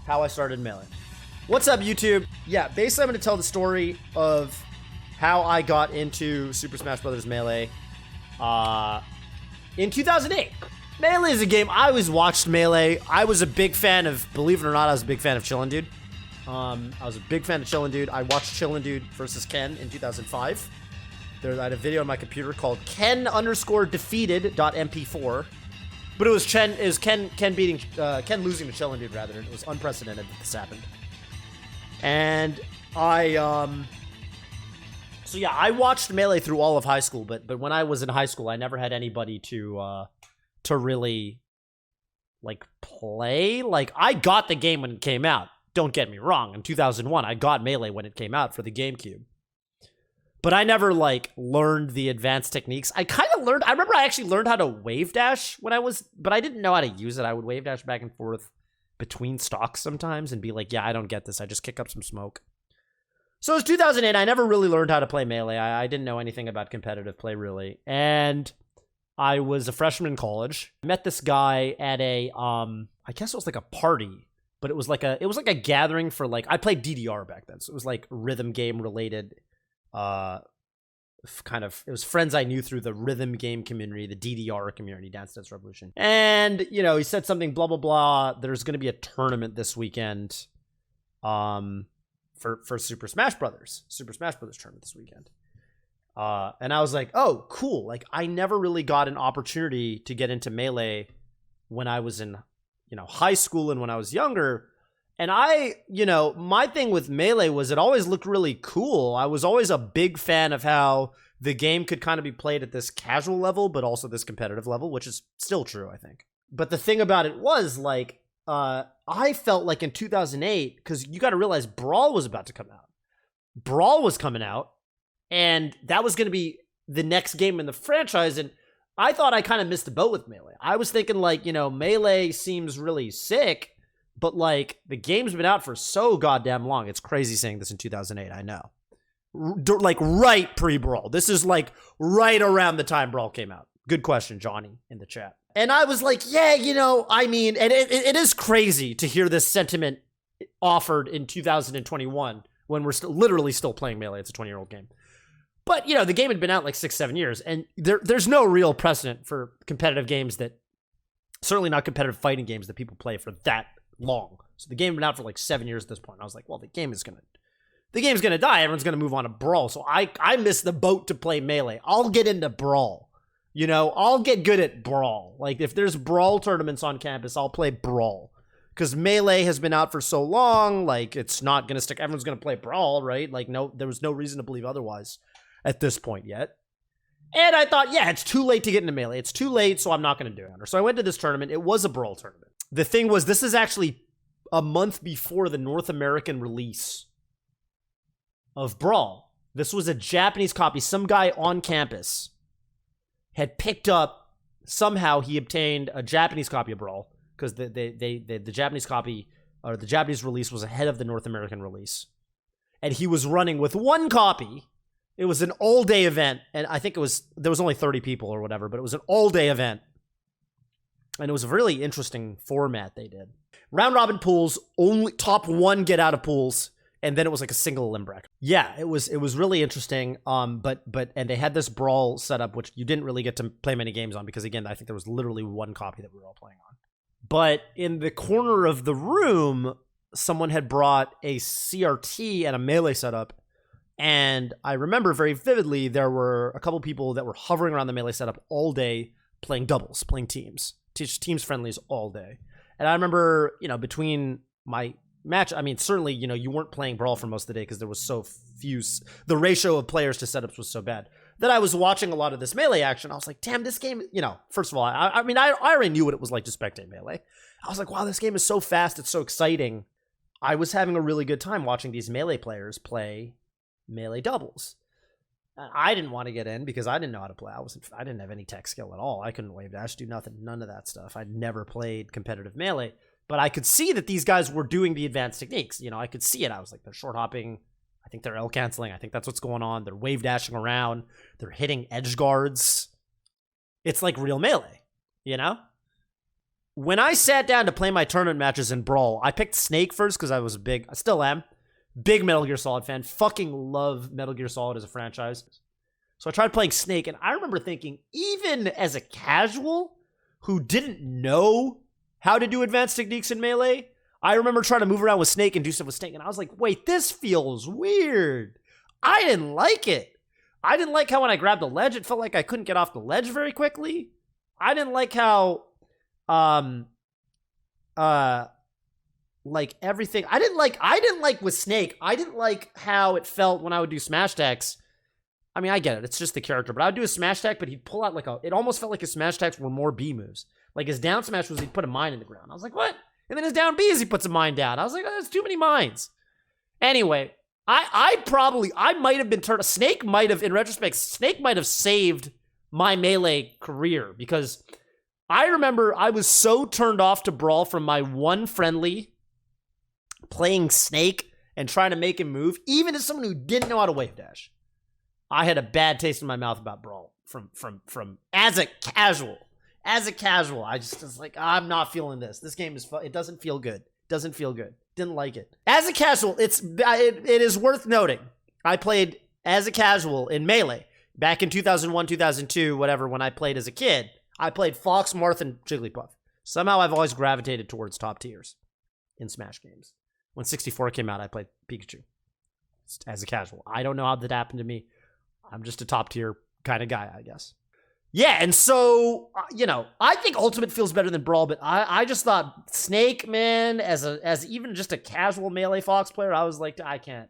how I started Melee. What's up, YouTube? Yeah, basically I'm going to tell the story of how I got into Super Smash Bros. Melee in 2008. Melee is a game, I always watched Melee. I was a big fan of, believe it or not, I was a big fan of Chillin' Dude. I was a big fan of Chillin' Dude. I watched Chillin' Dude versus Ken in 2005. I had a video on my computer called Ken_defeated.mp4. But it was Ken losing to Chillin' Dude, rather. It was unprecedented that this happened. And so yeah, I watched Melee through all of high school, but when I was in high school, I never had anybody to really like play. Like, I got the game when it came out. Don't get me wrong. In 2001, I got Melee when it came out for the GameCube. But I never like learned the advanced techniques. I remember I actually learned how to wave dash when but I didn't know how to use it. I would wave dash back and forth between stocks sometimes and be like, yeah, I don't get this. I just kick up some smoke. So it was 2008. I never really learned how to play Melee. I didn't know anything about competitive play, really. And I was a freshman in college. I met this guy at a, I guess it was like a party, but it was like a gathering for like, I played DDR back then. So it was like rhythm game related, it was friends I knew through the rhythm game community, the DDR community, Dance Dance Revolution. And, you know, he said something, blah, blah, blah. There's going to be a tournament this weekend, for Super Smash Brothers tournament this weekend. And I was like, oh, cool. Like, I never really got an opportunity to get into Melee when I was in, high school and when I was younger. And my thing with Melee was it always looked really cool. I was always a big fan of how the game could kind of be played at this casual level, but also this competitive level, which is still true, I think. But the thing about it was, like, I felt like in 2008, because you got to realize Brawl was about to come out. Brawl was coming out, and that was going to be the next game in the franchise, and I thought I kind of missed the boat with Melee. I was thinking, like, Melee seems really sick, but, like, the game's been out for so goddamn long. It's crazy saying this in 2008, I know. Like, right pre-Brawl. This is, like, right around the time Brawl came out. Good question, Johnny, in the chat. And I was like, yeah, and it is crazy to hear this sentiment offered in 2021 when we're literally still playing Melee. It's a 20-year-old game. But, the game had been out like 6-7 years, and there's no real precedent for competitive games certainly not competitive fighting games that people play for that long. So the game had been out for like 7 years at this point. I was like, well, the game's gonna die. Everyone's gonna move on to Brawl. So I missed the boat to play Melee. I'll get into Brawl. I'll get good at Brawl. Like, if there's Brawl tournaments on campus, I'll play Brawl. Because Melee has been out for so long, like, it's not gonna stick. Everyone's gonna play Brawl, right? Like, no, there was no reason to believe otherwise at this point yet. And I thought, yeah, it's too late to get into Melee. It's too late, so I'm not gonna do it. So I went to this tournament. It was a Brawl tournament. The thing was, this is actually a month before the North American release of Brawl. This was a Japanese copy. Some guy on campus had picked up, somehow he obtained a Japanese copy of Brawl, because the Japanese copy, or the Japanese release, was ahead of the North American release. And he was running with one copy. It was an all-day event, and I think there was only 30 people or whatever, but it was an all-day event. And it was a really interesting format they did. Round-robin pools, only top one get out of pools, and then it was like a single elim bracket. Yeah, it was really interesting. And they had this Brawl setup, which you didn't really get to play many games on, because again, I think there was literally one copy that we were all playing on. But in the corner of the room, someone had brought a CRT and a Melee setup. And I remember very vividly, there were a couple people that were hovering around the Melee setup all day, playing doubles, playing teams friendlies all day. And I remember, between my match, I mean, certainly, you weren't playing Brawl for most of the day because there was so few, the ratio of players to setups was so bad that I was watching a lot of this Melee action. I was like, damn, this game, first of all, I mean, I already knew what it was like to spectate Melee. I was like, wow, this game is so fast. It's so exciting. I was having a really good time watching these Melee players play Melee doubles. I didn't want to get in because I didn't know how to play. I didn't have any tech skill at all. I couldn't wave dash, do nothing, none of that stuff. I'd never played competitive Melee, but I could see that these guys were doing the advanced techniques. I could see it. I was like, they're short hopping. I think they're L canceling. I think that's what's going on. They're wave dashing around. They're hitting edge guards. It's like real Melee, when I sat down to play my tournament matches in Brawl, I picked Snake first because I still am, big Metal Gear Solid fan. Fucking love Metal Gear Solid as a franchise. So I tried playing Snake, and I remember thinking, even as a casual who didn't know how to do advanced techniques in Melee, I remember trying to move around with Snake and do stuff with Snake, and I was like, wait, this feels weird. I didn't like it. I didn't like how when I grabbed the ledge, it felt like I couldn't get off the ledge very quickly. I didn't like how, like everything. I didn't like with Snake. I didn't like how it felt when I would do smash attacks. I mean, I get it. It's just the character, but I would do a smash attack, but he'd pull out it almost felt like his smash attacks were more B moves. Like his down smash was he'd put a mine in the ground. I was like, what? And then his down B is he puts a mine down. I was like, oh, that's too many mines. Anyway, I might have been Snake might have, in retrospect, Snake might have saved my Melee career because I remember I was so turned off to Brawl from my one friendly playing Snake and trying to make him move, even as someone who didn't know how to wave dash. I had a bad taste in my mouth about Brawl from as a casual. As a casual, I just was like, I'm not feeling this. This game is it doesn't feel good. Doesn't feel good. Didn't like it. As a casual, it is worth noting. I played as a casual in Melee back in 2001, 2002, whatever, when I played as a kid. I played Fox, Marth, and Jigglypuff. Somehow I've always gravitated towards top tiers in Smash games. When 64 came out, I played Pikachu as a casual. I don't know how that happened to me. I'm just a top tier kind of guy, I guess. Yeah, and so, I think Ultimate feels better than Brawl, but I just thought Snake, man, as even just a casual Melee Fox player, I was like, I can't.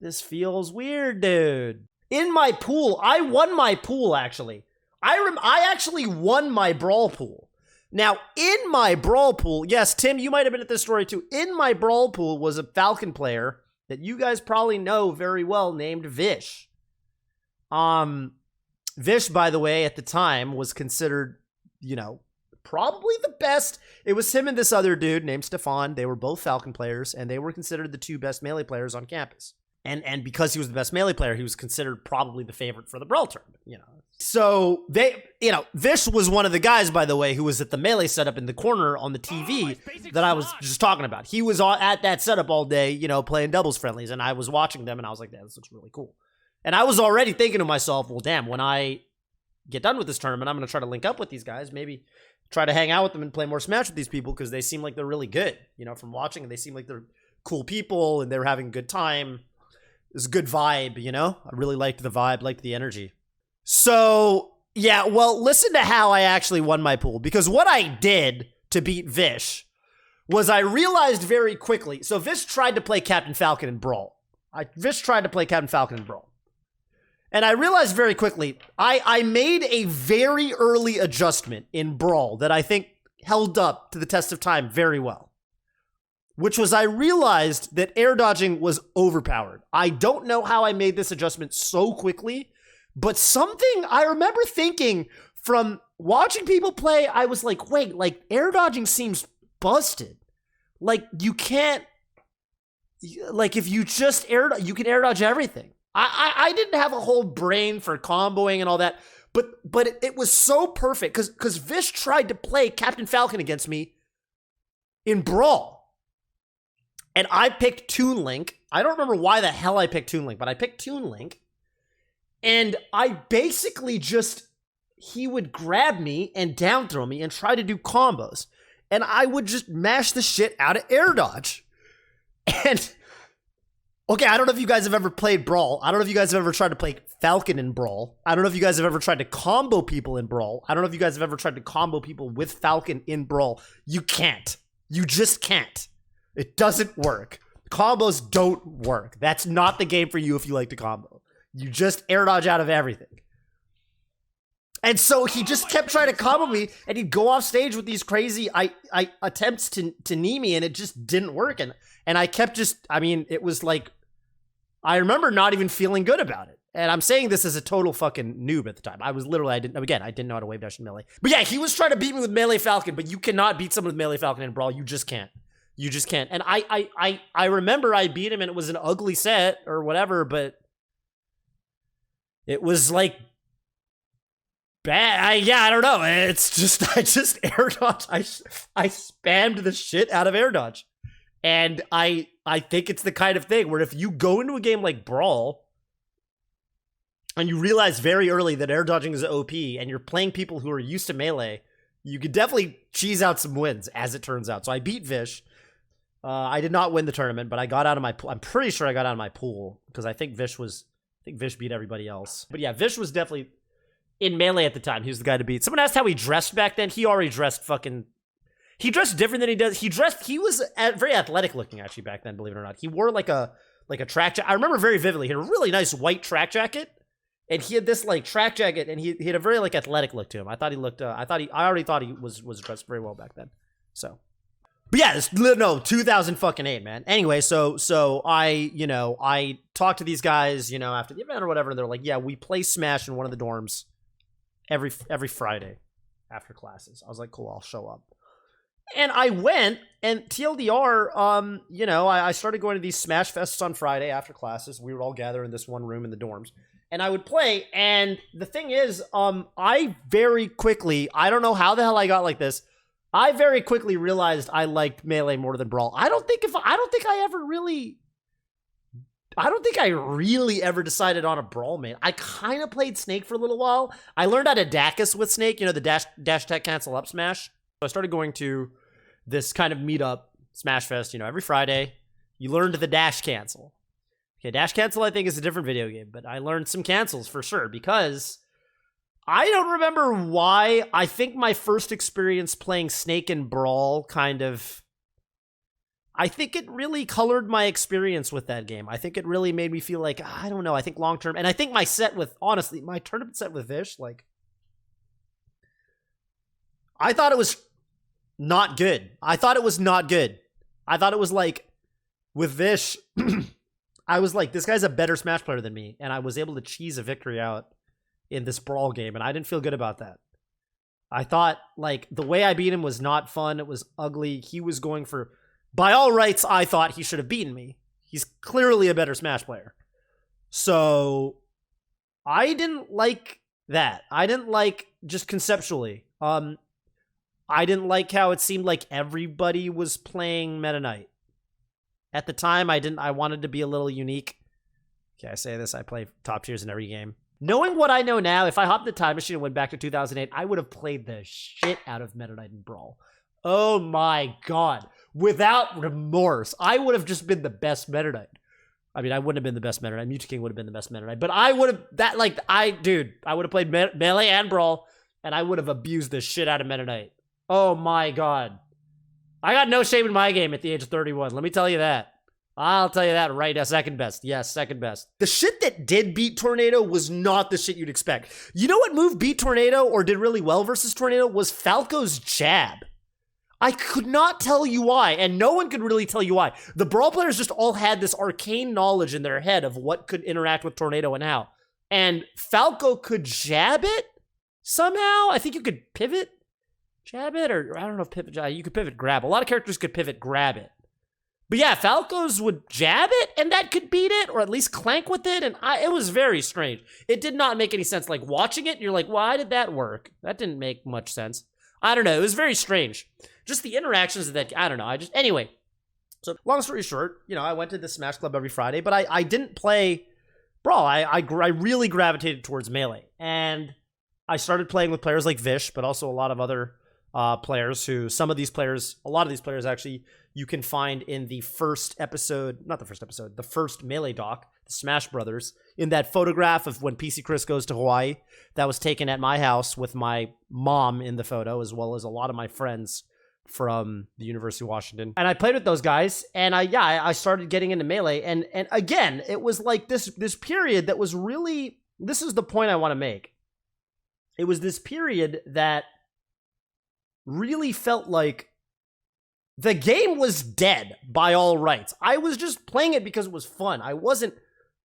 This weird, dude. In my pool, I won my pool, actually. I actually won my Brawl pool. Now, in my Brawl pool, yes, Tim, you might have been at this story too. In my Brawl pool was a Falcon player that you guys probably know very well named Vish. Vish, by the way, at the time was considered, probably the best. It was him and this other dude named Stefan. They were both Falcon players, and they were considered the two best Melee players on campus. And because he was the best Melee player, he was considered probably the favorite for the Brawl tournament, So Vish was one of the guys, by the way, who was at the Melee setup in the corner on the TV that I was just talking about. He was at that setup all day, playing doubles friendlies, and I was watching them, and I was like, this looks really cool. And I was already thinking to myself, well, damn, when I get done with this tournament, I'm going to try to link up with these guys, maybe try to hang out with them and play more Smash with these people because they seem like they're really good, from watching, and they seem like they're cool people, and they're having a good time. It's a good vibe, I really liked the vibe, liked the energy. So, yeah, well, listen to how I actually won my pool, because what I did to beat Vish was I realized very quickly, so Vish tried to play Captain Falcon in Brawl. Vish tried to play Captain Falcon in Brawl. And I realized very quickly, I made a very early adjustment in Brawl that I think held up to the test of time very well. Which was I realized that air dodging was overpowered. I don't know how I made this adjustment so quickly, but something I remember thinking from watching people play, I was like, wait, like air dodging seems busted. Like you can't, like if you just you can air dodge everything. I didn't have a whole brain for comboing and all that, but it was so perfect because Vish tried to play Captain Falcon against me in Brawl. And I picked Toon Link. I don't remember why the hell I picked Toon Link, but I picked Toon Link. And I basically he would grab me and down throw me and try to do combos. And I would just mash the shit out of air dodge. And, okay, I don't know if you guys have ever played Brawl. I don't know if you guys have ever tried to play Falcon in Brawl. I don't know if you guys have ever tried to combo people in Brawl. I don't know if you guys have ever tried to combo people with Falcon in Brawl. You can't. You just can't. It doesn't work. Combos don't work. That's not the game for you if you like to combo. You just air dodge out of everything. And so he just kept trying to combo me, and he'd go off stage with these crazy attempts to knee me, and it just didn't work. And I kept it was like, I remember not even feeling good about it. And I'm saying this as a total fucking noob at the time. I didn't know how to wave dash in Melee. But yeah, he was trying to beat me with Melee Falcon, but you cannot beat someone with Melee Falcon in Brawl. You just can't. You just can't. And I remember I beat him and it was an ugly set or whatever, but it was like bad. Yeah, I don't know. It's just I just air dodge. I spammed the shit out of air dodge, and I think it's the kind of thing where if you go into a game like Brawl and you realize very early that air dodging is OP, and you're playing people who are used to melee, you could definitely cheese out some wins, as it turns out. So I beat Vish. I did not win the tournament, but I got out of my pool. I'm pretty sure I got out of my pool because I think Vish beat everybody else. But yeah, Vish was definitely in melee at the time. He was the guy to beat. Someone asked how he dressed back then. He already dressed he dressed different than he does. He was very athletic looking actually back then, believe it or not. He wore like a track jacket. I remember very vividly. He had a really nice white track jacket. And he had this like track jacket, and he had a very like athletic look to him. I already thought he was dressed very well back then. So, but yeah, no, 2008, man. Anyway, so I talked to these guys, after the event or whatever, and they're like, yeah, we play Smash in one of the dorms every Friday after classes. I was like, cool, I'll show up. And I went, and TLDR, I started going to these Smash Fests on Friday after classes. We would all gather in this one room in the dorms. And I would play, and the thing is, I very quickly, I don't know how the hell I got like this, I very quickly realized I liked Melee more than Brawl. I don't think I really ever decided on a Brawl main. I kind of played Snake for a little while. I learned how to Dacus with Snake, the dash attack cancel up smash. So I started going to this kind of meetup, Smash Fest, every Friday. You learned the dash cancel. Okay, dash cancel I think is a different video game, but I learned some cancels for sure because I don't remember why. I think my first experience playing Snake and Brawl I think it really colored my experience with that game. I think it really made me feel like, I don't know, I think long term, and I think my tournament set with Vish, I thought it was not good. I thought it was like, with Vish, I was like, this guy's a better Smash player than me, and I was able to cheese a victory out in this Brawl game, and I didn't feel good about that. I thought, the way I beat him was not fun. It was ugly. He was going for... By all rights, I thought he should have beaten me. He's clearly a better Smash player. So, I didn't like that. I didn't like, just conceptually, I didn't like how it seemed like everybody was playing Meta Knight. At the time, I wanted to be a little unique. Okay, I say this, I play top tiers in every game. Knowing what I know now, if I hopped the time machine and went back to 2008, I would have played the shit out of Meta Knight and Brawl. Oh my god. Without remorse. I would have just been the best Meta Knight. I mean, I wouldn't have been the best Meta Knight. Mewtwo King would have been the best Meta Knight. But I would have, I would have played Melee and Brawl, and I would have abused the shit out of Meta Knight. Oh my god. I got no shame in my game at the age of 31. Let me tell you that. I'll tell you that right now. Second best. Yes, second best. The shit that did beat Tornado was not the shit you'd expect. You know what move beat Tornado or did really well versus Tornado was Falco's jab. I could not tell you why, and no one could really tell you why. The Brawl players just all had this arcane knowledge in their head of what could interact with Tornado and how. And Falco could jab it somehow. I think you could pivot jab it, or I don't know if pivot jab. You could pivot grab. A lot of characters could pivot grab it. But yeah, Falco's would jab it, and that could beat it, or at least clank with it, and it was very strange. It did not make any sense. Like, watching it, you're like, why did that work? That didn't make much sense. I don't know. It was very strange. Just the interactions of that, I don't know. Anyway. So, long story short, I went to the Smash Club every Friday, but I didn't play Brawl. I really gravitated towards Melee. And I started playing with players like Vish, but also a lot of other players who, a lot of these players actually, you can find in the first Melee doc, the Smash Brothers, in that photograph of when PC Chris goes to Hawaii. That was taken at my house with my mom in the photo, as well as a lot of my friends from the University of Washington. And I played with those guys, and I started getting into Melee, and again, it was like this period that was really, this is the point I want to make. It was this period that really felt like the game was dead by all rights. I was just playing it because it was fun.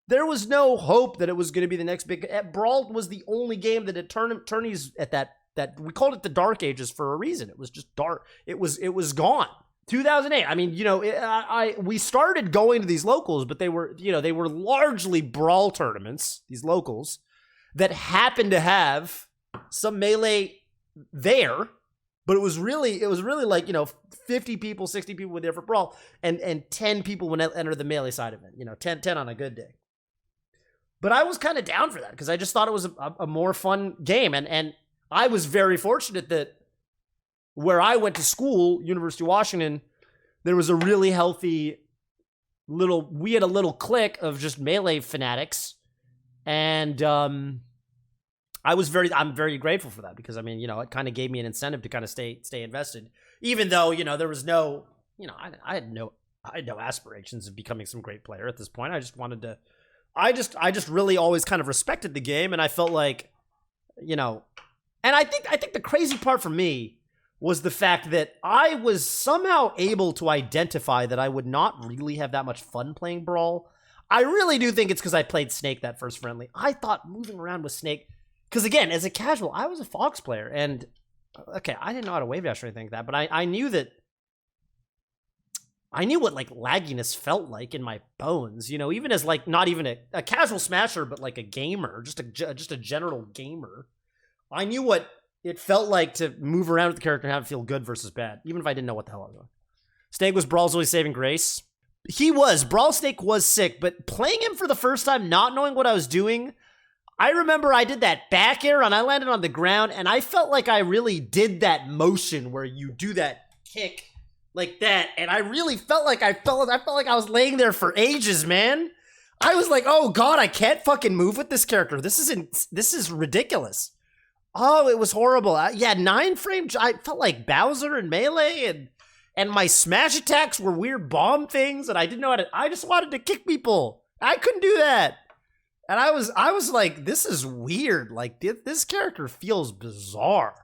There was no hope that it was going to be the next big... Brawl was the only game that had tourneys at that we called it the Dark Ages for a reason. It was just dark. It was gone. 2008. I mean, we started going to these locals, but they were largely Brawl tournaments, these locals, that happened to have some Melee there, but it was really like, you know, 50 people, 60 people were there for Brawl, and 10 people would enter the Melee side of it, you know, 10 on a good day. But I was kind of down for that because I just thought it was a more fun game. And I was very fortunate that where I went to school, University of Washington, there was a really healthy we had a little clique of just Melee fanatics. And I'm very grateful for that because, I mean, you know, it kind of gave me an incentive to kind of stay invested, even though, you know, there was no, you know, I had no aspirations of becoming some great player at this point. I just wanted to, I just really always kind of respected the game, and I felt like, you know, and I think the crazy part for me was the fact that I was somehow able to identify that I would not really have that much fun playing Brawl. I really do think it's because I played Snake that first friendly. I thought moving around with Snake, because again, as a casual, I was a Fox player, and okay, I didn't know how to wave dash or anything like that, but I knew that. I knew what, like, lagginess felt like in my bones, you know, even as, like, not even a casual smasher, but, like, a gamer, just a general gamer. I knew what it felt like to move around with the character and have it feel good versus bad, even if I didn't know what the hell I was doing. Snake was Brawl's only saving grace. He was. Brawl Snake was sick, but playing him for the first time, not knowing what I was doing, I remember I did that back air and I landed on the ground, and I felt like I really did that motion where you do that kick like that, and I really felt like I felt like I was laying there for ages, man. I was like, oh god, I can't fucking move with this character. This is ridiculous. Oh, it was horrible. Yeah, 9 frame. I felt like Bowser and Melee, and my smash attacks were weird bomb things, and I didn't know how to. I just wanted to kick people. I couldn't do that, and I was like, this is weird. Like this character feels bizarre,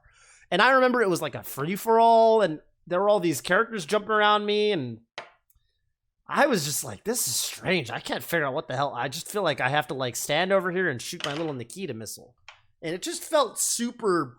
and I remember it was like a free for all, and there were all these characters jumping around me, and I was just like, this is strange. I can't figure out what the hell. I just feel like I have to, like, stand over here and shoot my little Nikita missile. And it just felt super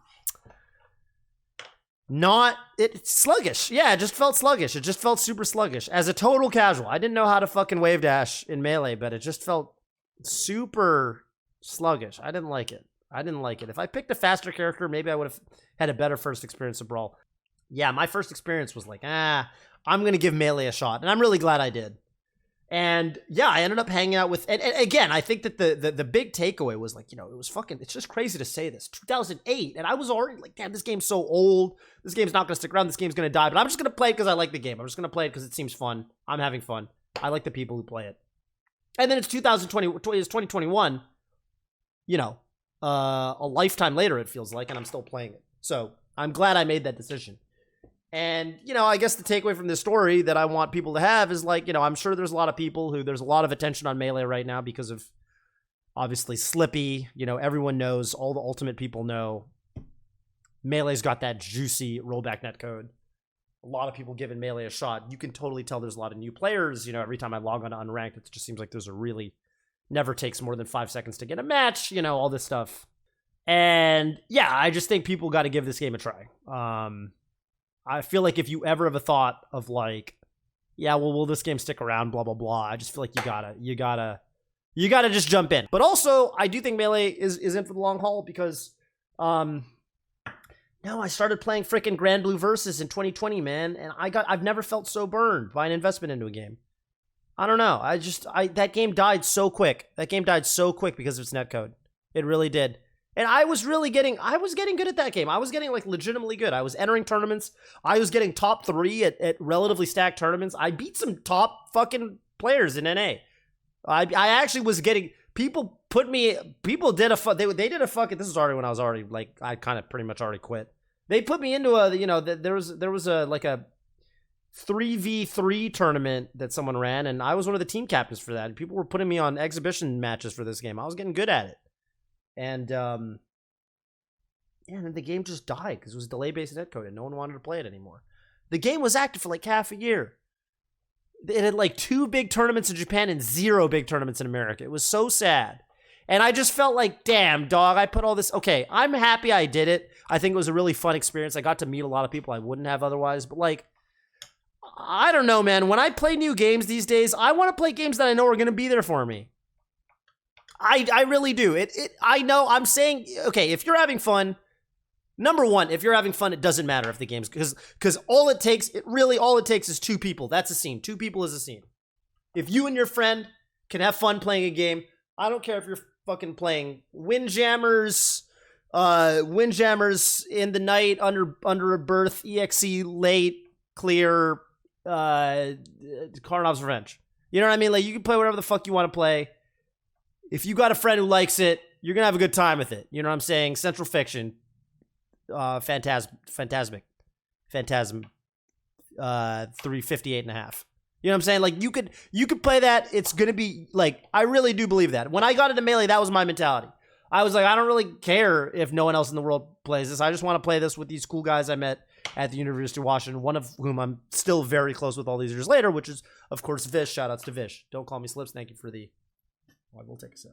it's sluggish. Yeah, it just felt sluggish. It just felt super sluggish. As a total casual, I didn't know how to fucking wave dash in Melee, but it just felt super sluggish. I didn't like it. If I picked a faster character, maybe I would have had a better first experience of Brawl. Yeah, my first experience was like, I'm going to give Melee a shot. And I'm really glad I did. And yeah, I ended up hanging out with, and again, I think that the big takeaway was like, you know, it's just crazy to say this. 2008, and I was already like, damn, this game's so old. This game's not going to stick around. This game's going to die. But I'm just going to play it because I like the game. I'm just going to play it because it seems fun. I'm having fun. I like the people who play it. And then it's 2021, you know, a lifetime later, it feels like, and I'm still playing it. So I'm glad I made that decision. And, you know, I guess the takeaway from this story that I want people to have is, like, you know, I'm sure there's a lot of people who, there's a lot of attention on Melee right now because of, obviously, Slippy. You know, everyone knows, all the Ultimate people know, Melee's got that juicy rollback netcode. A lot of people giving Melee a shot. You can totally tell there's a lot of new players. You know, every time I log on to Unranked, it just seems like there's a really, never takes more than 5 seconds to get a match, you know, all this stuff. And, yeah, I just think people got to give this game a try. I feel like if you ever have a thought of like, yeah, well, will this game stick around, blah, blah, blah, I just feel like you gotta just jump in. But also, I do think Melee is in for the long haul because, no, I started playing frickin' Grand Blue Versus in 2020, man, and I've never felt so burned by an investment into a game. I don't know. That game died so quick. That game died so quick because of its netcode. It really did. And I was getting good at that game. I was getting, like, legitimately good. I was entering tournaments. I was getting top 3 at relatively stacked tournaments. I beat some top fucking players in NA. I actually was getting, they did a fucking, this was already when I was already, like, I kind of pretty much already quit. They put me into a, you know, there was a, like, a 3v3 tournament that someone ran, and I was one of the team captains for that. People were putting me on exhibition matches for this game. I was getting good at it. And, yeah, and then the game just died because it was delay-based netcode and no one wanted to play it anymore. The game was active for like half a year. It had like 2 big tournaments in Japan and 0 big tournaments in America. It was so sad. And I just felt like, damn, dog, I put all this... Okay, I'm happy I did it. I think it was a really fun experience. I got to meet a lot of people I wouldn't have otherwise. But, like, I don't know, man. When I play new games these days, I want to play games that I know are going to be there for me. I really do. I know I'm saying, okay, if you're having fun, number one, if you're having fun, it doesn't matter if the game's, because all it takes is two people. That's a scene. Two people is a scene. If you and your friend can have fun playing a game, I don't care if you're fucking playing Windjammers in the night, under a berth, EXE late, clear, Karnov's Revenge. You know what I mean? Like, you can play whatever the fuck you want to play. If you got a friend who likes it, you're gonna have a good time with it. You know what I'm saying? Central Fiction, Phantasm, 358.5. You know what I'm saying? Like, you could play that. It's gonna be like, I really do believe that. When I got into Melee, that was my mentality. I was like, I don't really care if no one else in the world plays this. I just want to play this with these cool guys I met at the University of Washington, one of whom I'm still very close with all these years later, which is, of course, Vish. Shout outs to Vish. Don't call me Slips. Thank you for the... I will take a sip.